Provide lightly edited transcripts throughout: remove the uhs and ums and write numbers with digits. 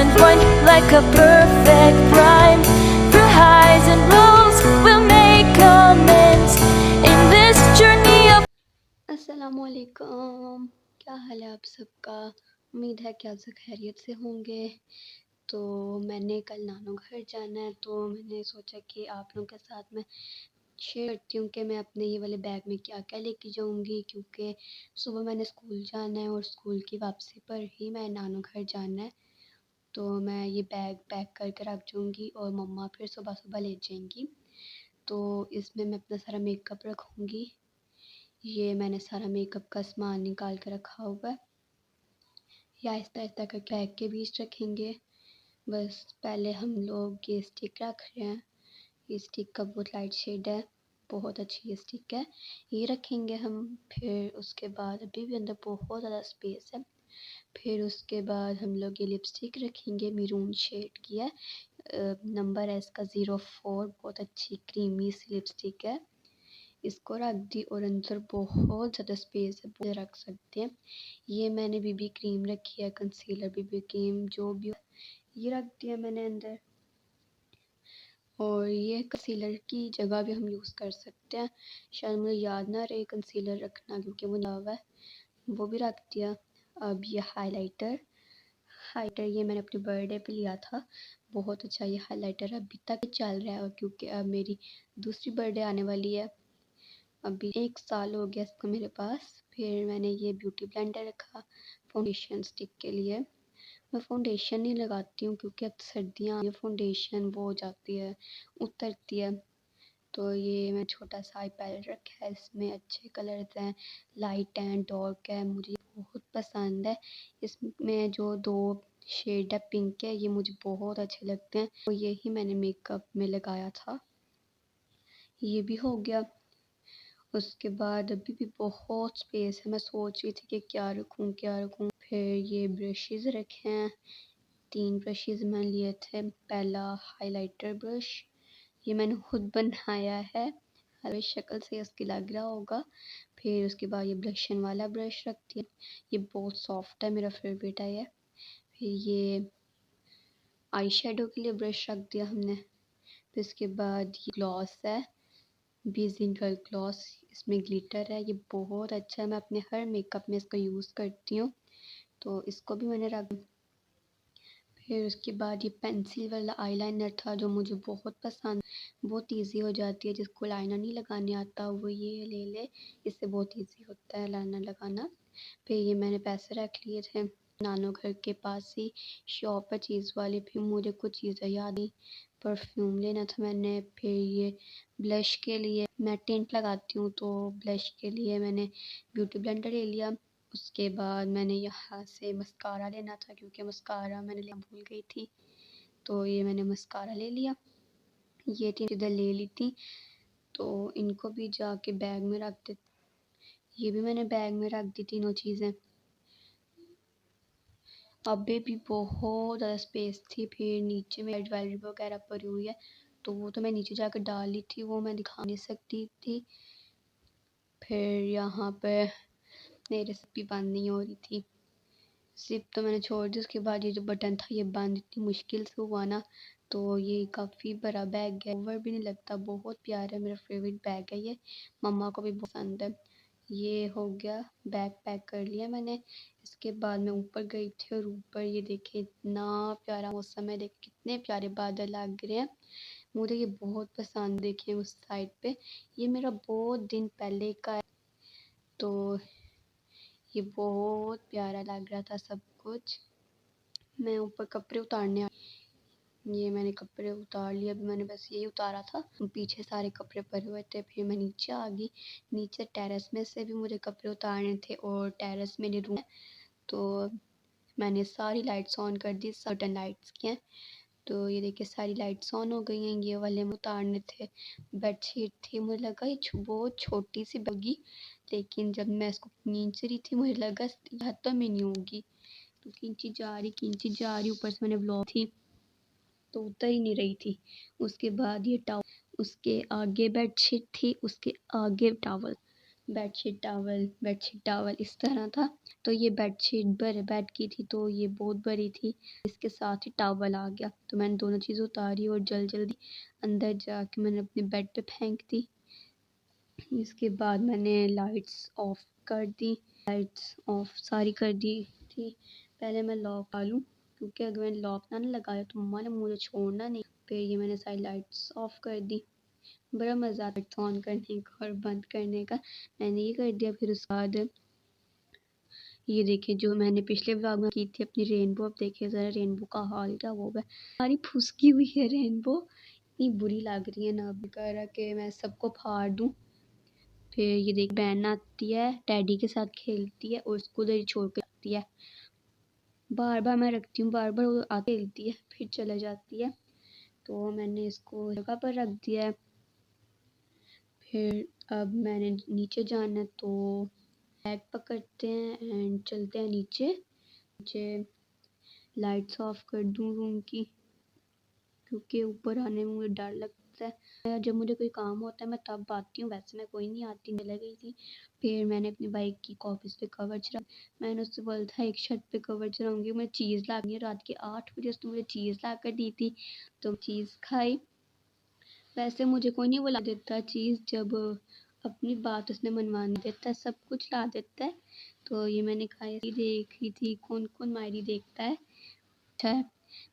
and point like a perfect rhyme. Through highs and lows, we'll make amends in this journey of. अस्सलामुअलैकुम, क्या हाल है आप सबका। उम्मीद है कि आप सब खैरियत से होंगे। तो मैंने कल नानू घर जाना है, तो मैंने सोचा कि आप लोगों के साथ मैं शेयर करती हूँ कि मैं अपने ये वाले बैग में क्या क्या लेके जाऊँगी, क्योंकि सुबह मैंने स्कूल जाना है और स्कूल की वापसी पर ही मैं नानू घर जाना है। तो मैं ये बैग पैक करके रख जाऊँगी और मम्मा फिर सुबह सुबह ले जाएंगी। तो इसमें मैं अपना सारा मेकअप रखूँगी। ये मैंने सारा मेकअप का सामान निकाल के रखा हुआ है। ये आहिस्ता आहिस्ता करके बैग के बीच रखेंगे। बस पहले हम लोग ये स्टिक रख रहे हैं। ये स्टिक का बहुत लाइट शेड है, बहुत अच्छी ये स्टिक है। ये रखेंगे हम। फिर उसके बाद अभी भी अंदर बहुत ज़्यादा स्पेस है। फिर उसके बाद हम लोग ये लिपस्टिक रखेंगे, मैरून शेड की है। नंबर है इसका 04। बहुत अच्छी क्रीमी सी लिपस्टिक है। इसको रख दी और अंदर बहुत ज़्यादा स्पेस है, बहुत रख सकते हैं। ये मैंने बीबी क्रीम रखी है, कंसीलर बीबी क्रीम जो भी ये रख दिया मैंने अंदर। और ये कंसीलर की जगह भी हम यूज़ कर सकते हैं। शायद मुझे याद ना रहे कंसीलर रखना, क्योंकि मुझे याद है, वो भी रख दिया। अब ये हाइलाइटर ये मैंने अपने बर्थडे पे लिया था। बहुत अच्छा ये हाइलाइटर अभी तक चल रहा है, और क्योंकि अब मेरी दूसरी बर्थडे आने वाली है। अभी 1 साल हो गया इसको मेरे पास। फिर मैंने ये ब्यूटी ब्लेंडर रखा फाउंडेशन स्टिक के लिए। मैं फाउंडेशन नहीं लगाती हूँ, क्योंकि अब सर्दियाँ, ये फाउंडेशन वो हो जाती है, उतरती है। तो ये मैं छोटा सा आई पैलेट रखा है, इसमें अच्छे कलर्स हैं, लाइट एंड डार्क है। मुझे बहुत पसंद है। इसमें जो 2 शेड है पिंक है, ये मुझे बहुत अच्छे लगते हैं। तो यही मैंने मेकअप में लगाया था। ये भी हो गया। उसके बाद अभी भी बहुत स्पेस है। मैं सोच रही थी कि क्या रखूँ क्या रखूँ। फिर ये ब्रशेज़ रखे हैं। 3 ब्रशेज़ मैंने लिए थे। पहला हाइलाइटर ब्रश, ये मैंने खुद बनाया है, हर शक्ल से इसकी लग रहा होगा। फिर उसके बाद ये ब्लशन वाला ब्रश रखती है, ये बहुत सॉफ्ट है, मेरा फेवरेट है ये। फिर ये आई शेडो के लिए ब्रश रख दिया हमने। फिर इसके बाद ये ग्लॉस है, बीजिंग गर्ल ग्लॉस, इसमें ग्लिटर है, ये बहुत अच्छा है। मैं अपने हर मेकअप में इसका यूज़ करती हूँ, तो इसको भी मैंने रख। फिर उसके बाद ये पेंसिल वाला आईलाइनर था, जो मुझे बहुत पसंद, बहुत इजी हो जाती है। जिसको लाइनर नहीं लगाने आता वो ये ले ले, इससे बहुत इजी होता है लाइनर लगाना। फिर ये मैंने पैसे रख लिए थे। नानो घर के पास ही शॉप है चीज़ वाली, फिर मुझे कुछ चीज़ें याद नहीं, परफ्यूम लेना था मैंने। फिर ये ब्लश के लिए मैं टिंट लगाती हूँ, तो ब्लश के लिए मैंने ब्यूटी ब्लेंडर ले लिया। उसके बाद मैंने यहाँ से मस्कारा लेना था, क्योंकि मस्कारा मैंने लेना भूल गई थी, तो ये मैंने मस्कारा ले लिया। ये 3 चीज़ें ले ली थी, तो इनको भी जाके बैग में रख दे। ये भी मैंने बैग में रख दी तीनों चीज़ें। अभी भी बहुत ज़्यादा स्पेस थी। फिर नीचे में ज्वेलरी वगैरह पड़ी हुई है, तो वो तो मैं नीचे जाकर डाल ली थी, वो मैं दिखा नहीं सकती थी। फिर यहाँ पे मेरे सिप भी बंद नहीं हो रही थी। सिप तो मैंने छोड़ दी। उसके बाद ये जो बटन था ये बंद इतनी मुश्किल से हुआ ना। तो ये काफ़ी बड़ा बैग है, ओवर भी नहीं लगता, बहुत प्यारा है, मेरा फेवरेट बैग है ये, मम्मा को भी बहुत पसंद है। ये हो गया, बैग पैक कर लिया मैंने। इसके बाद मैं ऊपर गई थी, और ऊपर ये देखे इतना प्यारा मौसम है, देख कितने प्यारे बादल लग रहे हैं। मुझे ये बहुत पसंद। देखिए उस साइड पे, ये मेरा बहुत दिन पहले का है, तो ये बहुत प्यारा लग रहा था सब कुछ। मैं ऊपर कपड़े उतारने ये मैंने कपड़े उतार लिए। अभी मैंने बस यही उतारा था, पीछे सारे कपड़े पड़े हुए थे। फिर मैं नीचे आ गई। नीचे टेरेस में से भी मुझे कपड़े उतारने थे, और टेरेस मेरे रूम है, तो मैंने सारी लाइट्स ऑन कर दी, सर्टन लाइट्स की हैं। तो ये देखिए सारी लाइट्स ऑन हो गई हैं। ये वाले में उतारने थे। बेडशीट थी, मुझे लगा ये बहुत छोटी सी होगी, लेकिन जब मैं इसको खींच रही थी मुझे लगा हाथों में नहीं होगी, तो खींची जा रही। ऊपर से मैंने ब्लॉक थी, तो उतर ही नहीं रही थी। उसके बाद ये टॉवल, उसके आगे बेडशीट थी, उसके आगे टॉवल, बेडशीट टावल इस तरह था। तो ये बेडशीट बेड की थी, तो ये बहुत बड़ी थी, इसके साथ ही टावल आ गया। तो मैंने दोनों चीज़ उतारी और जल्दी अंदर जाके मैंने अपने बेड पे फेंक दी। इसके बाद मैंने लाइट्स ऑफ कर दी, लाइट्स ऑफ सारी कर दी थी। पहले मैं लॉक डालूँ, क्योंकि अगर मैंने लॉक ना लगाया तो मम्मा ने मुझे छोड़ना नहीं। फिर ये मैंने सारी लाइट्स ऑफ कर दी। बड़ा मज़ा आता है ऑन करने का और बंद करने का। मैंने ये कर दिया। फिर उसके बाद ये देखिए जो मैंने पिछले व्लॉग में की थी अपनी रेनबो, अब देखिए ज़रा रेनबो का हाल क्या हुआ है। हमारी फुसकी हुई है रेनबो, इतनी बुरी लग रही है ना। अब कह रहा कि मैं सबको फाड़ दूँ। फिर ये देख बहन आती है, डैडी के साथ खेलती है और उसको उधर ही छोड़ के आती है। बार बार मैं रखती हूँ, बार बार वो आके खेलती है फिर चले जाती है। तो मैंने इसको जगह पर रख दिया है। फिर अब मैंने नीचे जाना है, तो बैग पकड़ते हैं एंड चलते हैं नीचे। लाइट्स ऑफ कर दूँ रूम की, क्योंकि ऊपर आने में मुझे डर लगता है। जब मुझे कोई काम होता है मैं तब आती हूँ, वैसे मैं कोई नहीं आती, चले गई थी। फिर मैंने अपनी बाइक की कॉपीज़ पे कवर चढ़ा। मैंने उससे बोला था एक छत पे कवर चढ़ाऊँगी। मैं चीज़ ला गई रात के 8 बजे, उसने मुझे चीज़ ला कर दी थी, तो चीज़ खाई। वैसे मुझे कोई नहीं बुला देता चीज़, जब अपनी बात उसने मनवानी देता है, सब कुछ ला देता है। तो ये मैंने खाई, देख रही थी कौन कौन मायरी देखता है। अच्छा है।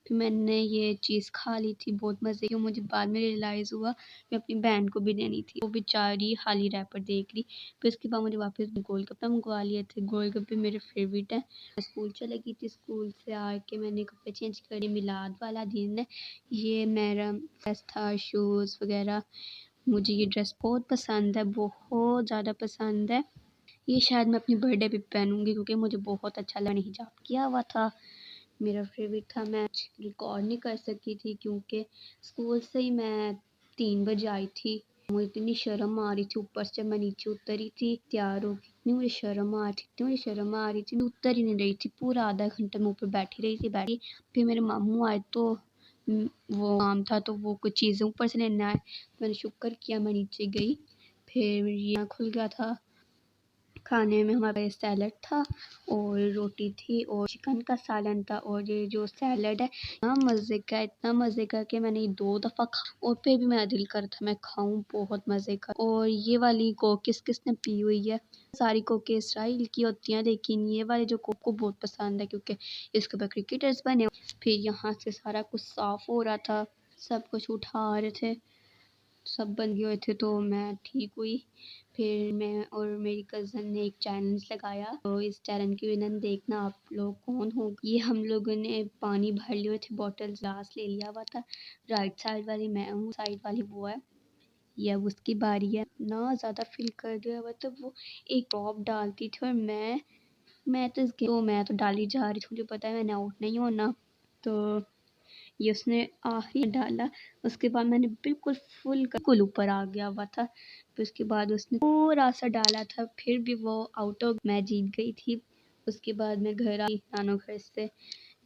फिर मैंने ये चीज़ खा ली थी, बहुत मज़े की। मुझे बाद में रियलाइज़ हुआ मैं अपनी बहन को भी देनी थी, वो बेचारी खाली रैपर देख रही। फिर उसके बाद मुझे वापस गोलगप्पे मंगवा लिए थे। गोलगप्पे मेरे फेवरेट हैं। स्कूल चले गई थी, स्कूल से आके मैंने कपड़े चेंज करे। मिलाद वाला दिन है, ये मेरा फेस्ट था, शूज़ वगैरह। मुझे ये ड्रेस बहुत पसंद है, बहुत ज़्यादा पसंद है। ये शायद मैं अपनी बर्थडे पे पहनूंगी, क्योंकि मुझे बहुत अच्छा लगा। हिजाब किया हुआ था, मेरा फेवरेट था। मैं रिकॉर्ड नहीं कर सकी थी, क्योंकि स्कूल से ही मैं 3 बजे आई थी। मुझे इतनी शर्म आ रही थी, ऊपर से मैं नीचे उतरी थी तैयार हो के। इतनी मुझे शर्म आ रही थी, इतनी मुझे शर्म आ रही थी, मैं उतर ही नहीं रही थी। पूरा आधा घंटा मैं ऊपर बैठी रही थी। फिर मेरे मामू आए, तो वो काम था, तो वो कुछ चीज़ें ऊपर से लेने आए। मैंने शुक्र किया मैं नीचे गई। फिर ये खुल गया था। खाने में हमारे पास सैलड था और रोटी थी और चिकन का सालन था। और ये जो सैलड है इतना मज़े का कि मैंने 2 दफ़ा खा, और फिर भी मेरा दिल कर था मैं खाऊं, बहुत मज़े का। और ये वाली कोक किस किस ने पी हुई है? सारी कोकें इसराइल की होती हैं, लेकिन ये वाली जो कोक को बहुत पसंद है, क्योंकि इसके ऊपर क्रिकेटर्स बने। फिर यहाँ से सारा कुछ साफ़ हो रहा था, सब कुछ उठा रहे थे, सब बन गए हुए थे, तो मैं ठीक हुई। फिर मैं और मेरी कज़न ने एक चैलेंज लगाया, तो इस चैलेंज की विनर देखना आप लोग कौन हो। ये हम लोगों ने पानी भर लिए हुए थे, बॉटल ग्लास ले लिया हुआ था। राइट साइड वाली मैं हूँ, साइड वाली वो है। ये अब उसकी बारी है। ना ज़्यादा फिल कर दिया हुआ, तो वो एक ड्रॉप डालती थी और मैं तो डाली जा रही थी। मुझे पता है मैंने आउट नहीं होना, तो ये उसने आखिरी में डाला। उसके बाद मैंने बिल्कुल ऊपर आ गया हुआ था। फिर उसके बाद उसने थोड़ा सा डाला था, फिर भी वो आउट ऑफ, मैं जीत गई थी। उसके बाद मैं घर आई नानो घर से।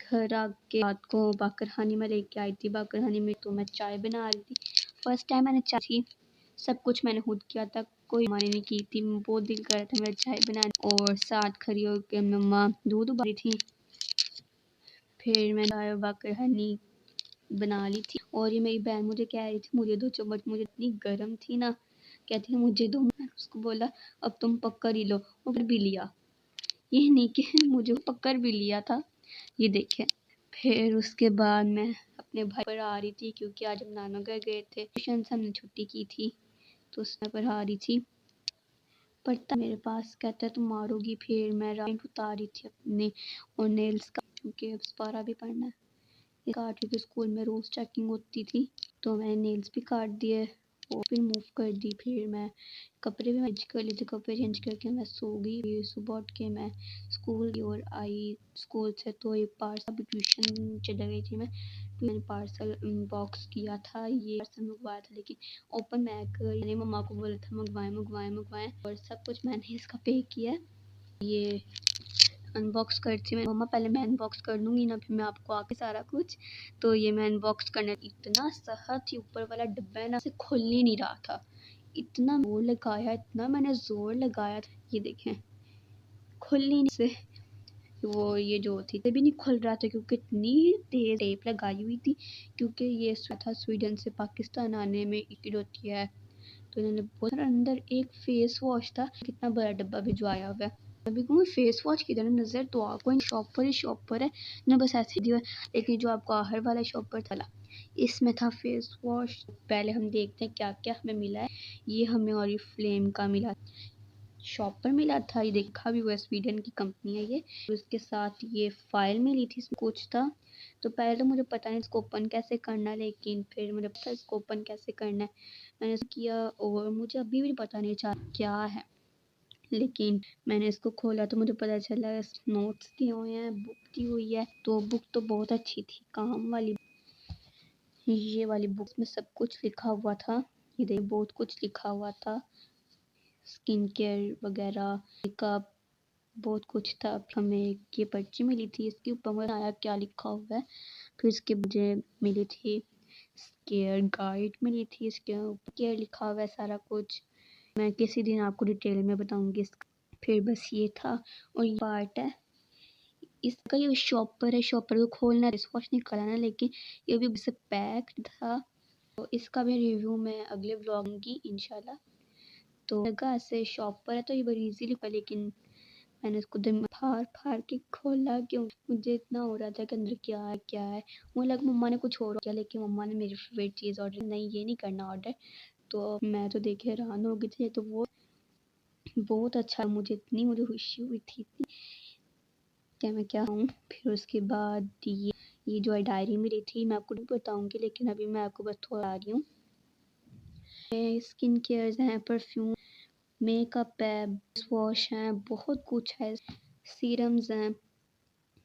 घर आके रात को बाकरहानी में लेके आई थी। बाकरहानी में तो मैं चाय बना रही थी, फर्स्ट टाइम मैंने चाय थी। सब कुछ मैंने खुद किया था, कोई माने नहीं की थी। बहुत दिल कर रहा था मेरा चाय बनाने, और साथ खड़ी होकर मम्मा दूध उबाली थी। फिर मैंने चाय बाकरहानी बना ली थी। और ये मेरी बहन मुझे कह रही थी मुझे 2 चम्मच, मुझे इतनी गर्म थी ना, कहती है मुझे दो। मैंने उसको बोला अब तुम पकड़ ही लो, और फिर भी लिया। ये नहीं कि मुझे पकड़ भी लिया था, ये देखें। फिर उसके बाद मैं अपने भाई पर आ रही थी, क्योंकि आज हम नाना घर गए थे, ट्यूशन से हमने छुट्टी की थी, तो उसमें पर आ रही थी। पढ़ता मेरे पास, कहता है तुम मारोगी। फिर मैं राइट उतार रही थी अपने और नेल्स का, क्योंकि अब सपारा भी पढ़ना है। काट रही थी, स्कूल में रोज़ चेकिंग होती थी, तो मैंने नेल्स भी काट दिए और फिर मूव कर दी। फिर मैं कपड़े भी चेंज कर लिए थे, कपड़े चेंज करके मैं सो गई। फिर सुबह उठ के मैं स्कूल की ओर आई। स्कूल से तो एक पार्सल, भी ट्यूशन चली गई थी मैं। फिर मैंने पार्सल बॉक्स किया था, ये पार्सल मंगवाया था, लेकिन ओपन मैंने मम्मा को बोला था मंगवाएं, और सब कुछ मैंने इसका पे किया। ये अनबॉक्स करती मैं, मम्मा पहले मैं अनबॉक्स कर लूँगी ना, फिर मैं आपको आके सारा कुछ। तो ये मैं अनबॉक्स करने, इतना सख्त ही ऊपर वाला डब्बा है ना, से खुल ही नहीं रहा था, इतना जोर लगाया, इतना मैंने जोर लगाया, ये देखें खुल ही नहीं से वो ये जो थी भी नहीं खुल रहा था क्योंकि इतनी तेज टेप लगाई हुई थी, क्योंकि ये था स्वीडन से पाकिस्तान आने में टिकट होती है। तो इन्होंने बहुत अंदर एक फेस वॉश था, कितना बड़ा डब्बा भिजवाया हुआ है। अभी कहूँ फेस वॉश की तरह नजर तो आपको शॉप पर है ना, बस ऐसे दिया, लेकिन जो आपको आहर वाला शॉप पर था इसमें था फेस वॉश। पहले हम देखते हैं क्या क्या हमें मिला है। ये हमें ऑरिफ्लेम का मिला, शॉप पर मिला था, ये देखा भी हुआ, स्वीडन की कंपनी है ये। उसके साथ ये फाइल मिली थी, इसमें कुछ था। तो पहले तो मुझे पता नहीं इसको ओपन कैसे करना है, लेकिन फिर मुझे पता इसको ओपन कैसे करना है, मैंने किया और मुझे अभी भी पता नहीं चला क्या है। लेकिन मैंने इसको खोला तो मुझे पता चला नोट्स दिए हुए हैं, बुक दी हुई है। तो बुक तो बहुत अच्छी थी, काम वाली। ये वाली बुक में सब कुछ लिखा हुआ था, ये देखिए बहुत कुछ लिखा हुआ था, स्किन केयर वगैरह, मेकअप, बहुत कुछ था। हमें ये पर्ची मिली थी, इसके ऊपर मुझे आया क्या लिखा हुआ है। फिर इसके मुझे मिली थी केयर गाइड मिली थी, इसके ऊपर केयर लिखा हुआ है सारा कुछ। मैं किसी दिन आपको डिटेल में बताऊंगी इसका। फिर बस ये था और ये पार्ट है इसका, ये शॉपर है, शॉपर को खोलना है, वॉश निकालना, लेकिन ये भी से पैक्ड था। तो इसका भी रिव्यू मैं अगले व्लॉग दूंगी इंशाल्लाह। तो लगा ऐसे शॉपर है तो ये बड़ी इजीली, लेकिन मैंने इसको दिन फाड़ फाड़ के खोला, क्यों मुझे इतना हो रहा था कि अंदर क्या है। मुझे लगा मम्मा ने कुछ और किया, लेकिन मम्मा ने मेरी फेवरेट चीज़ ऑर्डर नहीं, ये नहीं करना ऑर्डर। तो मैं तो देखे हैरान हो गई थी, तो वो बहुत अच्छा, मुझे खुशी हुई थी इतनी, क्या मैं क्या हूँ। फिर उसके बाद ये जो डायरी मिली थी मैं आपको नहीं बताऊँगी, लेकिन अभी मैं आपको बस थोड़ा आ रही हूँ। स्किन केयर्स हैं, परफ्यूम, मेकअप है, वॉश हैं, बहुत कुछ है, सीरम्स हैं,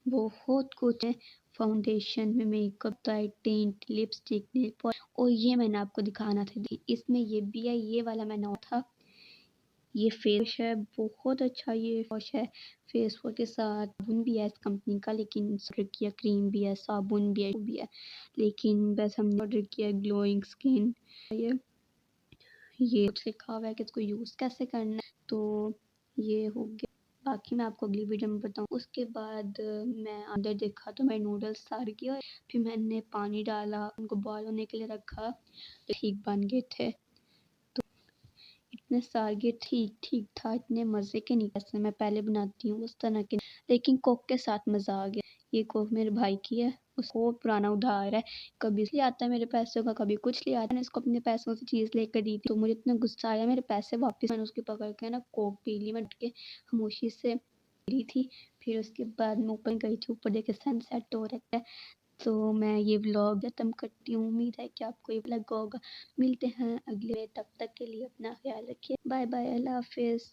बहुत कुछ है। फाउंडेशन में makeup, tint, lipstick, nail polish, और ये मैंने आपको दिखाना था, इसमें ये भी है, ये वाला मैंने था। ये फेस है, बहुत अच्छा ये वॉश है। फेस वॉश के साथ साबुन भी है इस कंपनी का, लेकिन ऑर्डर किया क्रीम भी है, साबुन भी है, लेकिन बस हमने ऑर्डर किया ग्लोइंग स्किन। ये कुछ लिखा हुआ है कि इसको यूज़ कैसे करना है, तो ये हो गया। बाकी मैं आपको अगली वीडियो में बताऊँ। उसके बाद मैं अंदर देखा तो मेरे नूडल्स सार गए, फिर मैंने पानी डाला, उनको बॉयल होने के लिए रखा, तो ठीक बन गए थे। तो इतने सारे ठीक ठीक था, इतने मज़े के नहीं, जैसे मैं पहले बनाती हूँ उस तरह के, लेकिन कोक के साथ मज़ा आ गया। ये कोक मेरे भाई की है, उसको पुराना उधार है, कभी इसलिए आता है मेरे पैसों का, कभी कुछ ले आता है। मैंने इसको अपने पैसों से चीज़ लेकर दी थी, तो मुझे इतना गुस्सा आया, मेरे पैसे वापस। मैंने उसके पकड़ के ना कोक पी ली, मैं उठ के खामोशी से रही थी। फिर उसके बाद मैं ऊपर गई थी, ऊपर देखे सनसेट हो रहा है। तो मैं ये व्लॉग ख़त्म करती हूँ, उम्मीद है कि आपको ये लगा होगा। मिलते हैं अगले, तब तक के लिए अपना ख्याल रखिए, बाय बाय, अल्लाह हाफिज़।